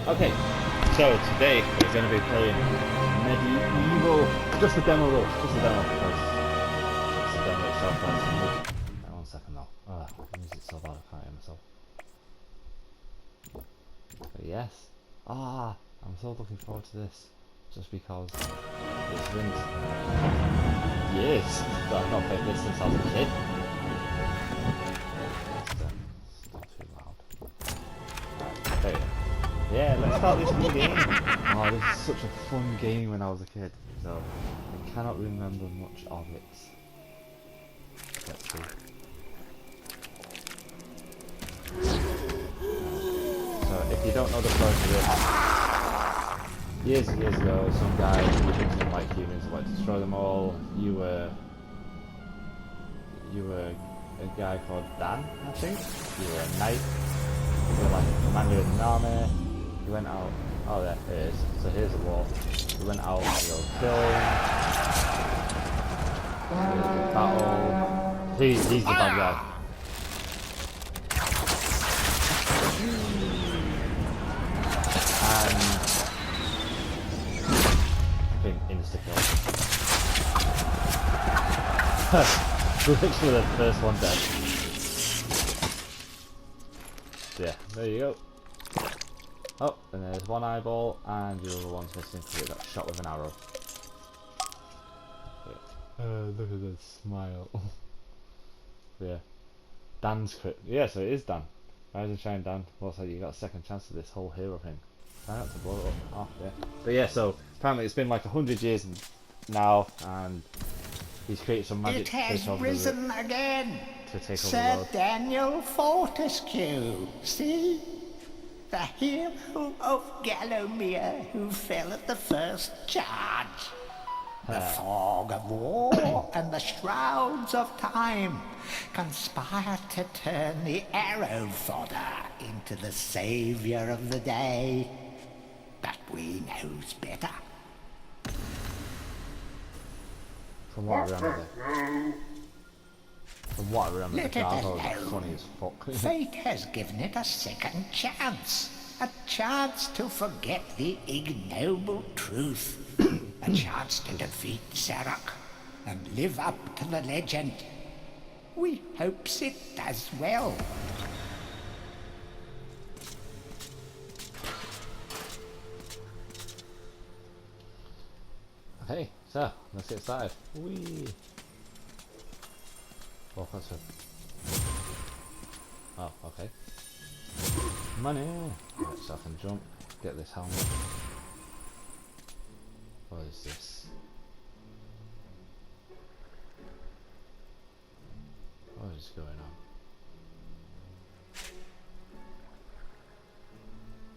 Okay, so today we're going to be playing MediEvil. Just the demo though, just the demo. Because it's the demo itself. Hang on a second though. Oh, the music's so bad I can't hear myself. But yes. I'm so looking forward to this. Just because it's been years that I've not played this since I was a kid. It's not too loud. Right, there you go. Yeah, let's start this new game. Oh, this is such a fun game when I was a kid. So, I cannot remember much of it. Let's see. So, if you don't know the story of it, years and years ago, some guy was using like humans and wanted to destroy them all. You were a guy called Dan, I think. You were a knight. You were like a commander in an army. He went out. Oh, there it is. So here's the wall. He went out to go killing. Here's the battle. He's the bad guy. And been insta kill. Literally the first one dead. Yeah, there you go. Oh, and there's one eyeball, and the other one's missing because it got shot with an arrow. Look at that smile. Yeah. Dan's crit. Yeah, so it is Dan. Rise and shine, Dan. Looks like you got a second chance at this whole hero thing. Try not to blow it up. Oh, yeah. But yeah, so apparently it's been like 100 years now, and he's created some magic to take over risen again. To take over Sir the road. Daniel Fortescue. See? The hero of Gallowmere who fell at the first charge. The fog of war and the shrouds of time conspire to turn the arrow fodder into the saviour of the day. But we knows better. From what I remember. From what I remember, Let the it Java was alone. funny as fuck. Fate has given it a second chance. A chance to forget the ignoble truth. A chance to defeat Sarok and live up to the legend. We hopes it does well. Okay, so let's get started. Whee! Oh, that's it. Oh, okay. Money! Right, so I can jump, get this helmet. What is this? What is going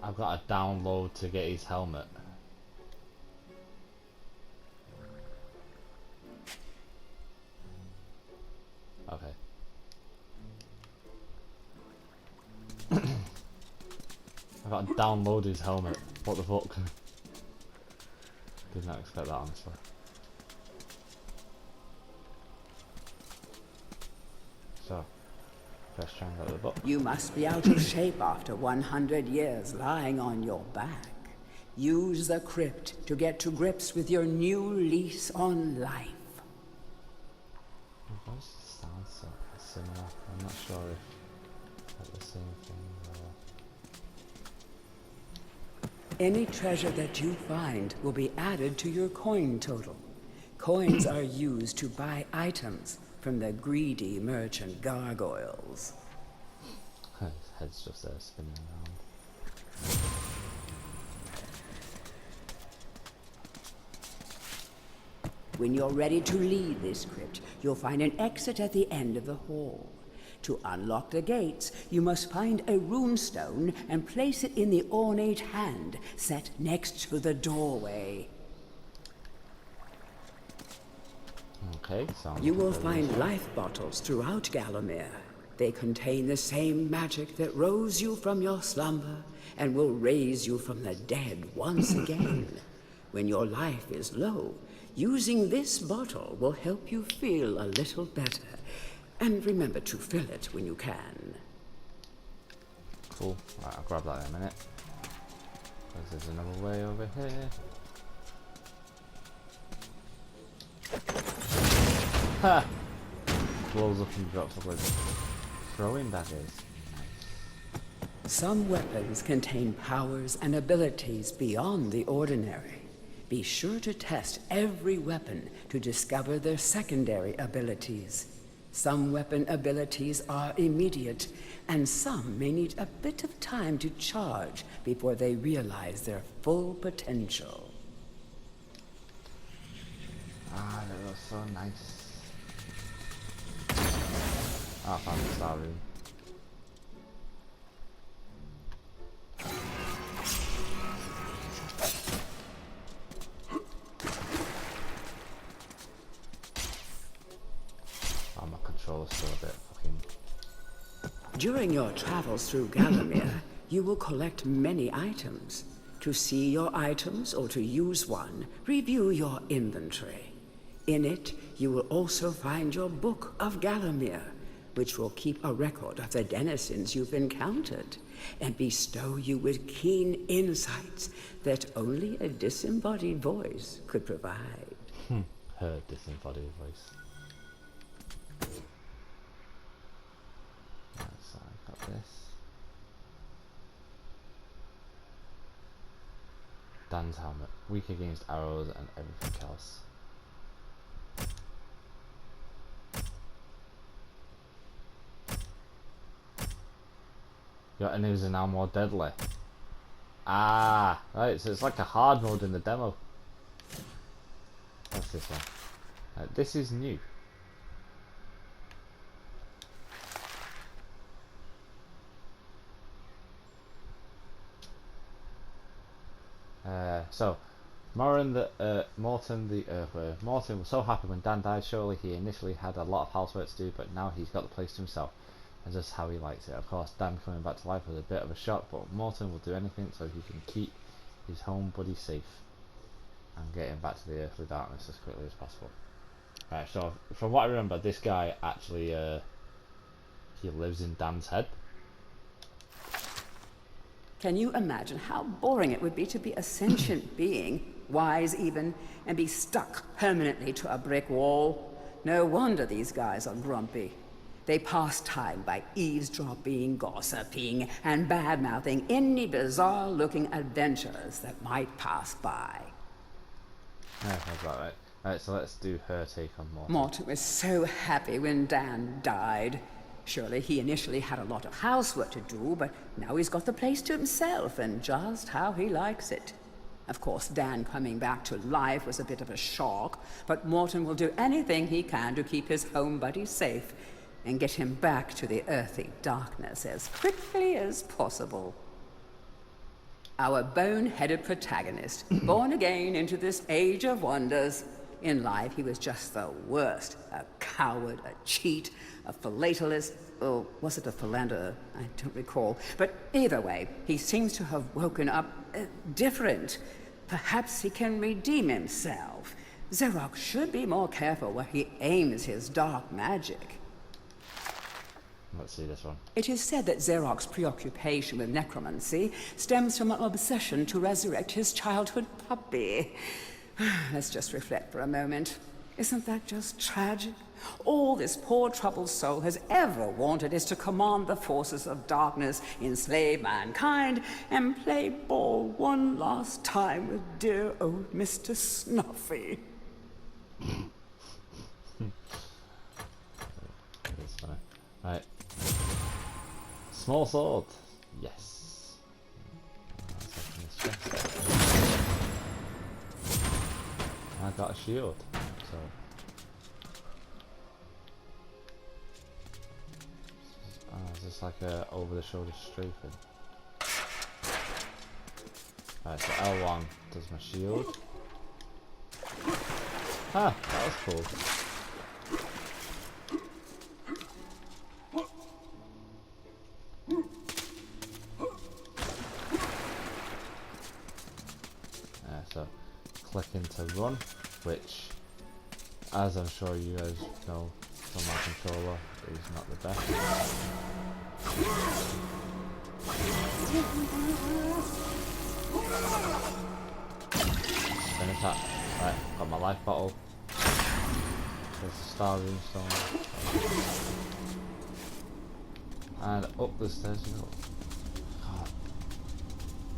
on? I've got to download to get his helmet. Okay. I got to download his helmet. What the fuck? Did not expect that, honestly. So, press triangle at the bottom. You must be out of shape after 100 years lying on your back. Use the crypt to get to grips with your new lease on life. Why does it sound so similar? I'm not sure if that's the same thing or... Any treasure that you find will be added to your coin total. Coins are used to buy items from the greedy merchant gargoyles. His head's just there spinning around. When you're ready to leave this crypt, you'll find an exit at the end of the hall. To unlock the gates, you must find a runestone and place it in the ornate hand set next to the doorway. Okay, sounds You will very find easy. life bottles throughout Gallowmere. They contain the same magic that rose you from your slumber and will raise you from the dead once again. When your life is low, using this bottle will help you feel a little better. And remember to fill it when you can. Cool. Right, I'll grab that in a minute. There's another way over here. Ha! Blows up and drops up with throwing daggers. Some weapons contain powers and abilities beyond the ordinary. Be sure to test every weapon to discover their secondary abilities. Some weapon abilities are immediate, and some may need a bit of time to charge before they realize their full potential. Ah, that looks so nice. Ah, I found the star room. Oh, my controller's still a bit fucking... During your travels through Gallowmere, you will collect many items. To see your items or to use one, review your inventory. In it, you will also find your Book of Gallowmere, which will keep a record of the denizens you've encountered, and bestow you with keen insights that only a disembodied voice could provide. Her disembodied voice. Right, so I got this. Dan's helmet. Weak against arrows and everything else. Your enemies are now more deadly. Ah, right, so it's like a hard mode in the demo. What's this one? This is new. So, Morton the Earthworm. Morton was so happy when Dan died. Surely he initially had a lot of housework to do, but now he's got the place to himself. And just how he likes it. Of course, Dan coming back to life was a bit of a shock, but Morton will do anything so he can keep his home buddy safe and get him back to the earthly darkness as quickly as possible. Right, so from what I remember, this guy actually he lives in Dan's head. Can you imagine how boring it would be to be a sentient being, wise even, and be stuck permanently to a brick wall? No wonder these guys are grumpy. They pass time by eavesdropping, gossiping, and bad-mouthing any bizarre-looking adventurers that might pass by. Yeah, that's about right. Right, so let's do her take on Morton. Morton was so happy when Dan died. Surely he initially had a lot of housework to do, but now he's got the place to himself and just how he likes it. Of course, Dan coming back to life was a bit of a shock, but Morton will do anything he can to keep his home buddy safe and get him back to the earthy darkness as quickly as possible. Our bone-headed protagonist, born again into this age of wonders. In life, he was just the worst. A coward, a cheat, a philatelist, or was it a philanderer? I don't recall. But either way, he seems to have woken up different. Perhaps he can redeem himself. Xerox should be more careful where he aims his dark magic. Let's see this one. It is said that Xerox's preoccupation with necromancy stems from an obsession to resurrect his childhood puppy. Let's just reflect for a moment. Isn't that just tragic? All this poor troubled soul has ever wanted is to command the forces of darkness, enslave mankind, and play ball one last time with dear old Mr. Snuffy. That's funny. Right. Small sword. Yes. I got a shield. So. Is this like a over-the-shoulder strafing? Right, so L1 does my shield. Ah, that was cool. So clicking to run, which, as I'm sure you guys know from my controller, is not the best. Spin attack. Right, got my life bottle. There's the star rune stone. And up the stairs we go. God.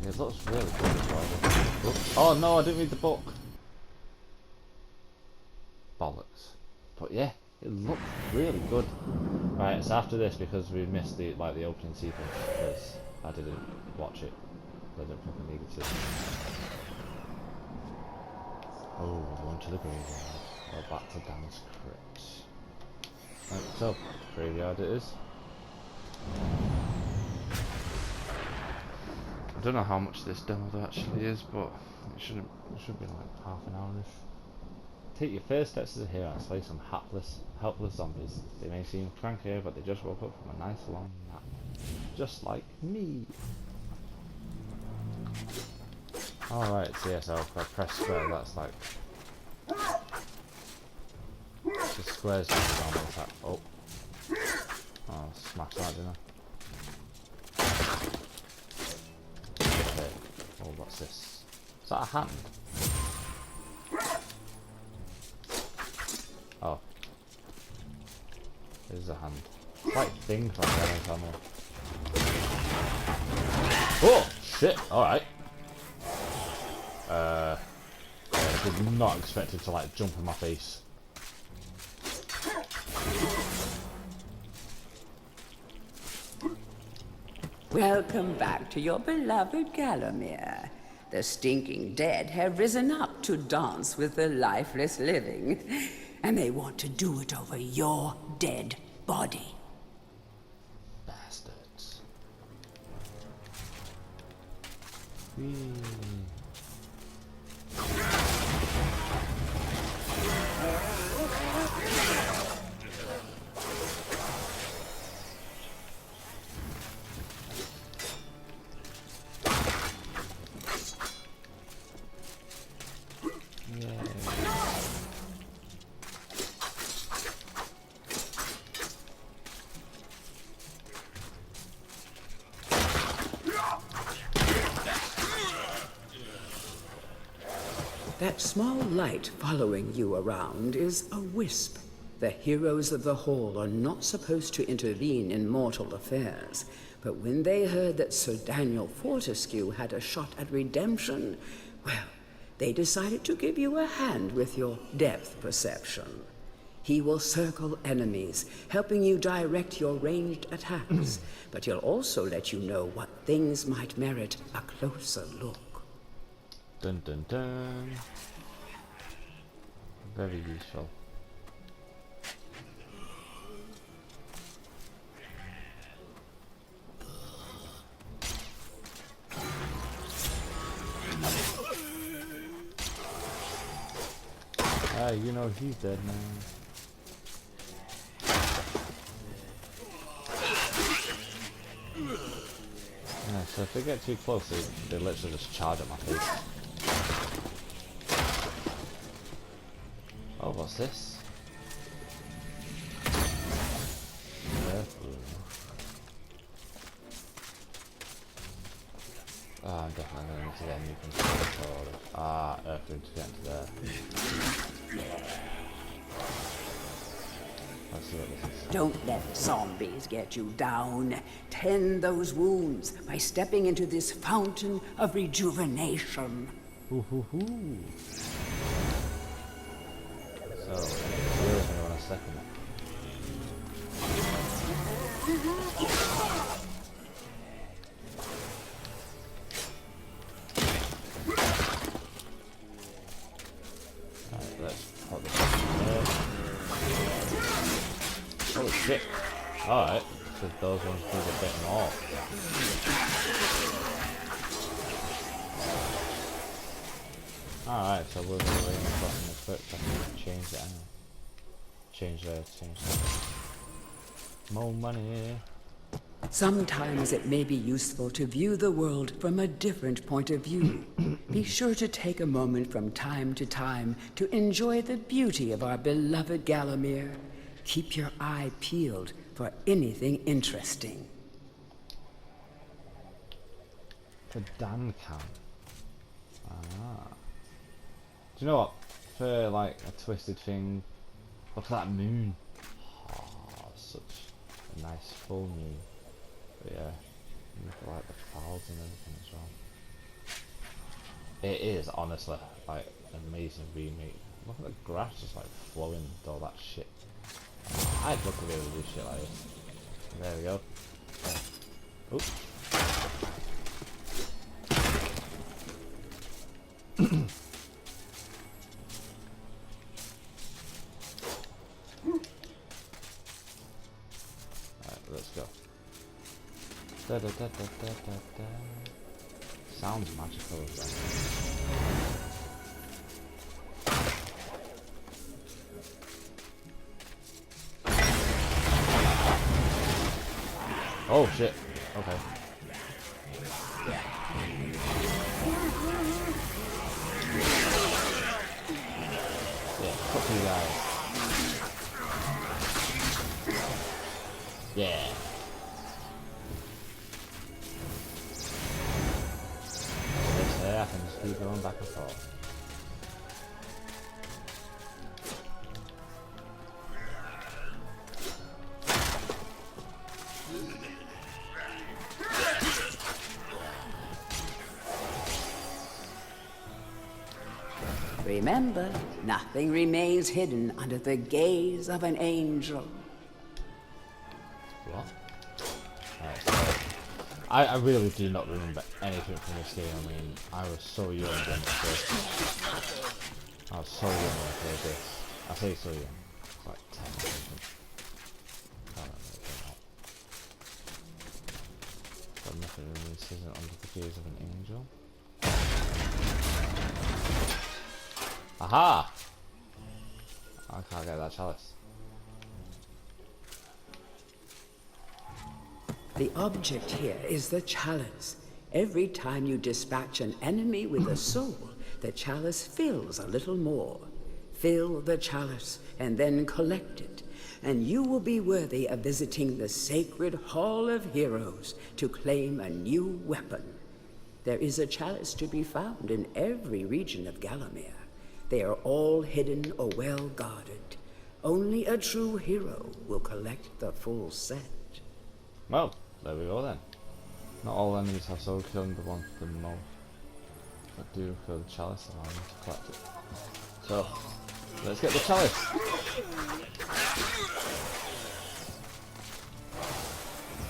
Yeah, it looks really good as well. Oops. Oh no, I didn't read the book. Bollocks. But yeah, it looked really good. Right, so after this, because we missed the opening sequence, because I didn't watch it, I didn't fucking need to. Oh, we're going to the graveyard. Or back to Dan's crypt. Right, so graveyard it is. I don't know how much this demo there actually is, but it should be like half an hour-ish. Take your first steps as a hero and slay some helpless zombies. They may seem cranky, but they just woke up from a nice long nap. Just like me. Alright, so yeah, so if I press square, that's like... The square's just a normal attack. Oh. Oh, smash that, didn't I? Okay. Oh, what's this? Is that a hand? Oh. There's a hand. Quite thing from the other camera. Oh! Shit! Alright. I did not expect it to like jump in my face. Welcome back to your beloved Gallowmere. The stinking dead have risen up to dance with the lifeless living, and they want to do it over your dead body. Bastards. That small light following you around is a wisp. The heroes of the Hall are not supposed to intervene in mortal affairs, but when they heard that Sir Daniel Fortescue had a shot at redemption, well, they decided to give you a hand with your depth perception. He will circle enemies, helping you direct your ranged attacks, but he'll also let you know what things might merit a closer look. Dun dun dun. Very useful. Ah, you know he's dead now. Yeah, so if they get too close, they literally just charge at my face. Oh, what's this? Oh, I'm definitely going to need to get a new control. Ah, Earthroom to get into there. Let's see what this is. Don't let zombies get you down. Tend those wounds by stepping into this fountain of rejuvenation. Ooh, hoo, hoo. So, where is me on a second? Alright, let's put this in there. Holy shit! Alright, so those ones do a bit more. Alright, so we're really crossing the crypt. I can change it anyway. Change that. More money. Sometimes it may be useful to view the world from a different point of view. Be sure to take a moment from time to time to enjoy the beauty of our beloved Gallowmere. Keep your eye peeled for anything interesting. The Dan can. Do you know what? For like a twisted thing, look at that moon. Oh, such a nice full moon. But yeah, look at like the clouds and everything as well. It is honestly like an amazing remake. Look at the grass just like flowing with all that shit. I'd love to be able to do shit like this. There we go. Oops. Alright, let's go. Da, da, da, da, da, da, da. Sounds magical as well. Oh shit. Okay. Yeah, fuck you guys. Yeah. This here, I can just keep going back and forth. Remember, nothing remains hidden under the gaze of an angel. What? Right, so I really do not remember anything from this game. I mean, I was so young when I played this. I say so young. It's like 10 or something. Can't remember it now. But nothing remains hidden under the gaze of an angel. Aha! I can't get that chalice. The object here is the chalice. Every time you dispatch an enemy with a soul, the chalice fills a little more. Fill the chalice and then collect it, and you will be worthy of visiting the sacred Hall of Heroes to claim a new weapon. There is a chalice to be found in every region of Gallowmere. They are all hidden or well guarded. Only a true hero will collect the full set. Well, there we go then. Not all enemies have soul killing the one for the most, but do for the chalice allow them to collect it. So, let's get the chalice!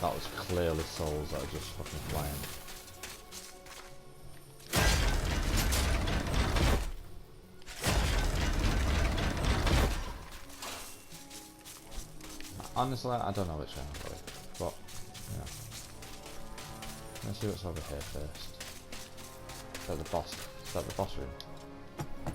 That was clearly souls that are just fucking flying. Honestly, I don't know which one I'm going, but, you know. Let's see what's over here first. Is that the boss? Is that the boss room?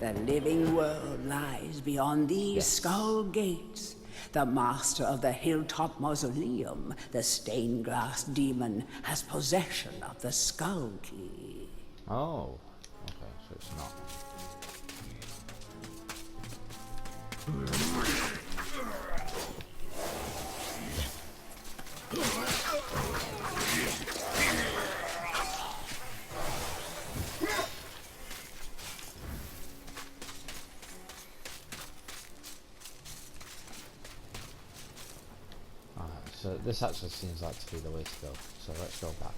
The living world lies beyond these skull gates. The master of the hilltop mausoleum, the stained glass demon, has possession of the skull key. Oh, okay, so it's not. So this actually seems like to be the way to go, so let's go back.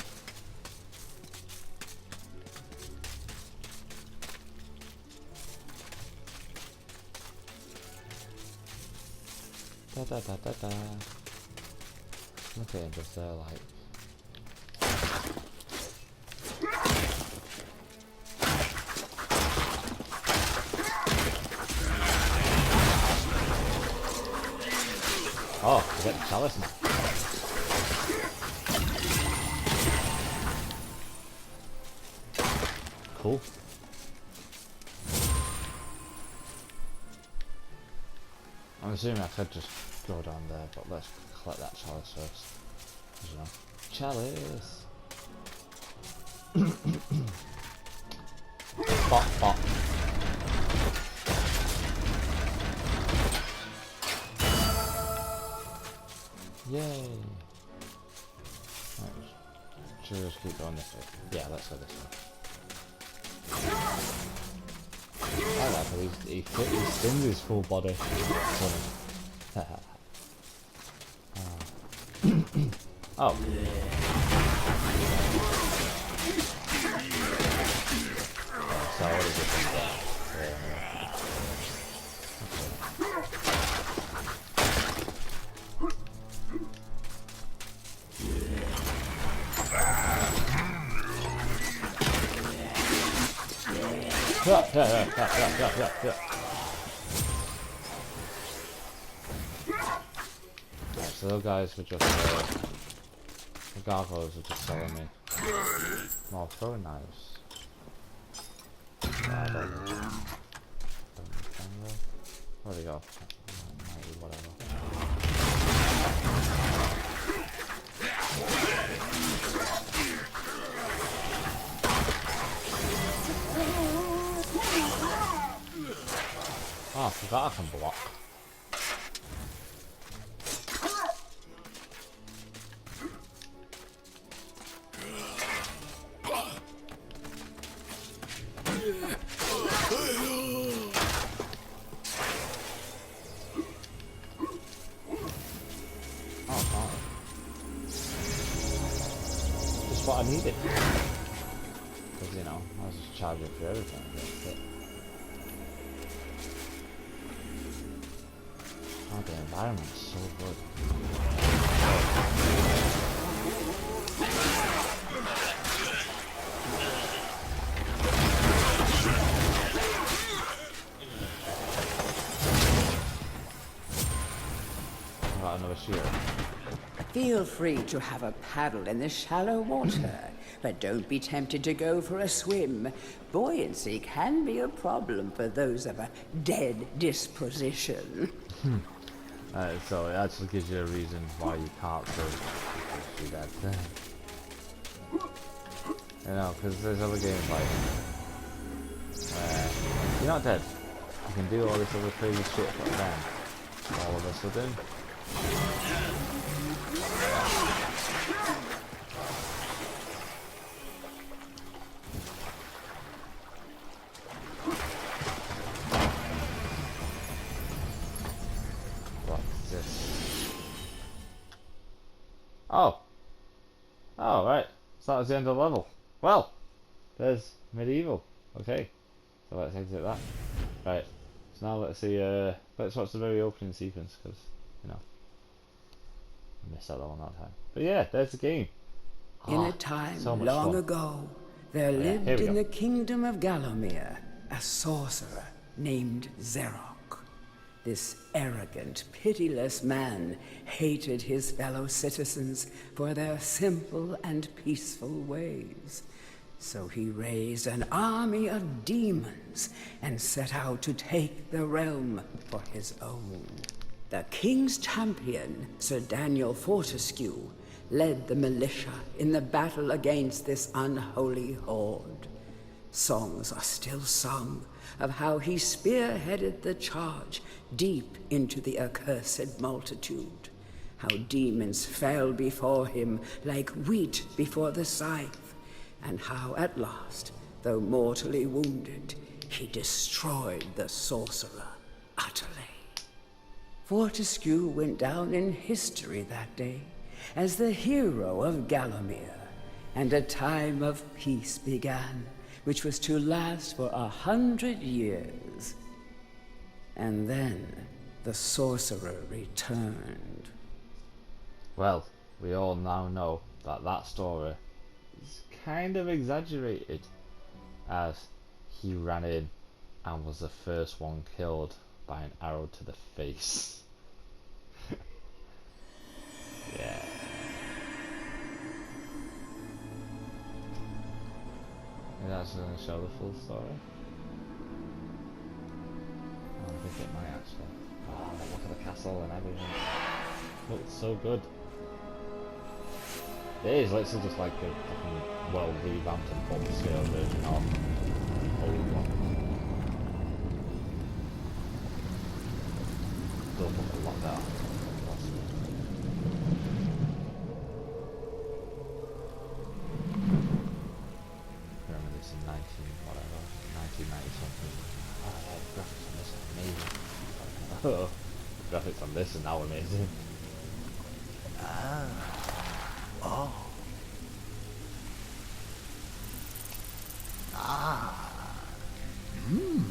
Da da da da da. Look at him just there like... Oh, we get the chalice now. Cool. I'm assuming I could just go down there, but let's collect that chalice first. You know, chalice. Bop bop. Yay! Right, should we just keep going this way? Yeah, let's go this way. I like how he spins his full body. Funny. Oh. So what is it? Yeah. Right, so those guys were just the gargoyles were just selling me more throwing knives. I don't know. Where'd he go? Whatever. Oh, I forgot I can block. Oh, just what I needed. Because, you know, I was just charging for everything. That's it. Oh, the environment's so good. Got another shield. Feel free to have a paddle in the shallow water, but don't be tempted to go for a swim. Buoyancy can be a problem for those of a dead disposition. So it actually gives you a reason why you can't do that. You know, because there's other games like you're not dead. You can do all this other crazy shit, but then all of a sudden. What's this? Oh, right. So that was the end of the level. Well, there's MediEvil. Okay, so let's exit that. Right. So now let's see. Let's watch the very opening sequence because you know I missed that one that time. But yeah, there's the game. In a time so much long fun. ago, there Yeah, lived here we in go. the kingdom of Gallomere a sorcerer named Zerok. This arrogant, pitiless man hated his fellow citizens for their simple and peaceful ways. So he raised an army of demons and set out to take the realm for his own. The king's champion, Sir Daniel Fortescue, led the militia in the battle against this unholy horde. Songs are still sung of how he spearheaded the charge deep into the accursed multitude, how demons fell before him like wheat before the scythe, and how at last, though mortally wounded, he destroyed the sorcerer utterly. Fortescue went down in history that day as the hero of Gallomere, and a time of peace began, which was to last for 100 years. And then the sorcerer returned. Well, we all now know that that story is kind of exaggerated, as he ran in and was the first one killed by an arrow to the face. Yeah. Is that actually going to show the full story? I think it might actually. Oh, look at the castle and everything. Looks so good. It is literally just like a fucking well revamped and full scale version of the old one. Still look a lot better. Pyramid it's in 1990 something. Oh yeah, the graphics on this are amazing. Oh, graphics on this are now amazing. Oh. Ah. Hmm.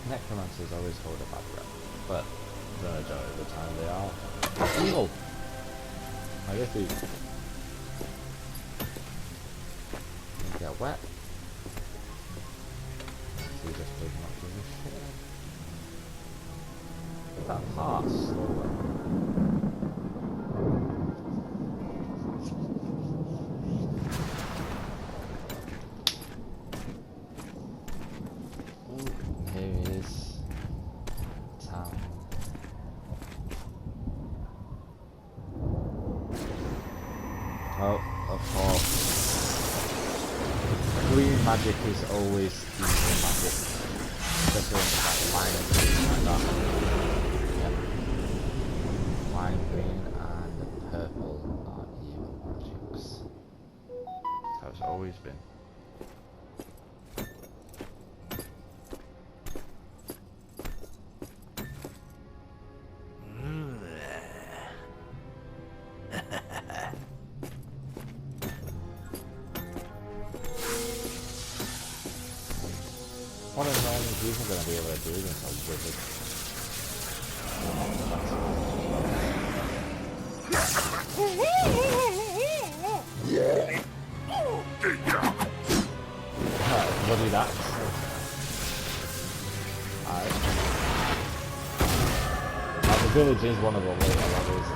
Necromancers always hold a bad rep, but the majority of the time they are evil. I guess they get wet. So you just does not give a shit. That heart slower. Here is town. Oh, of course. Green magic is always evil magic. Especially when it's like lime green like that. Yeah. Lime green and purple are evil magics. That's how it's always been. One of the only people going to be able to do themselves with it. Bloody that. The village is one of the later levels in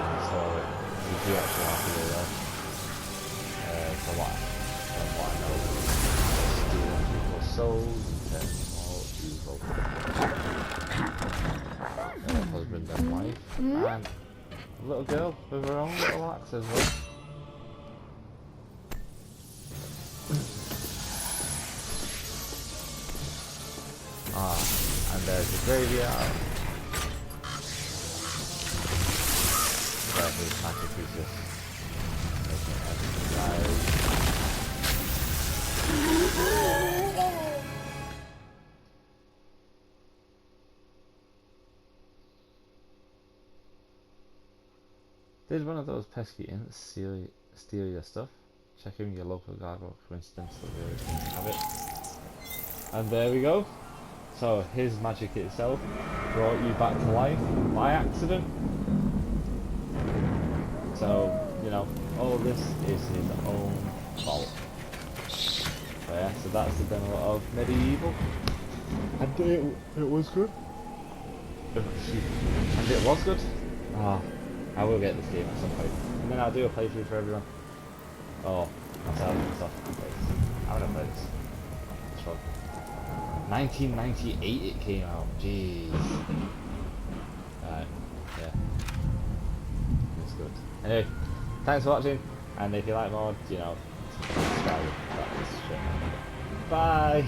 the story. You do actually have to go there. From what I know. Stealing people's souls and turning them all evil. Husband and wife. And a little girl with her own little axe as well. And there's the graveyard. Where his magic is just making everything rise. Did one of those pesky ints steal your stuff? Check in with your local guard or coincidence that really didn't have it. And there we go. So his magic itself brought you back to life by accident. So, you know, all this is his own fault. So yeah, so that's the demo of MediEvil. And it was good. And it was good. Ah, I will get this game at some point. And then I'll do a playthrough for everyone. Oh, myself and stuff. I haven't played this. It's fun. 1998 it came out. Jeez. Right, yeah. It's good. Anyway, thanks for watching, and if you like more, you know, subscribe. That is shit. Bye!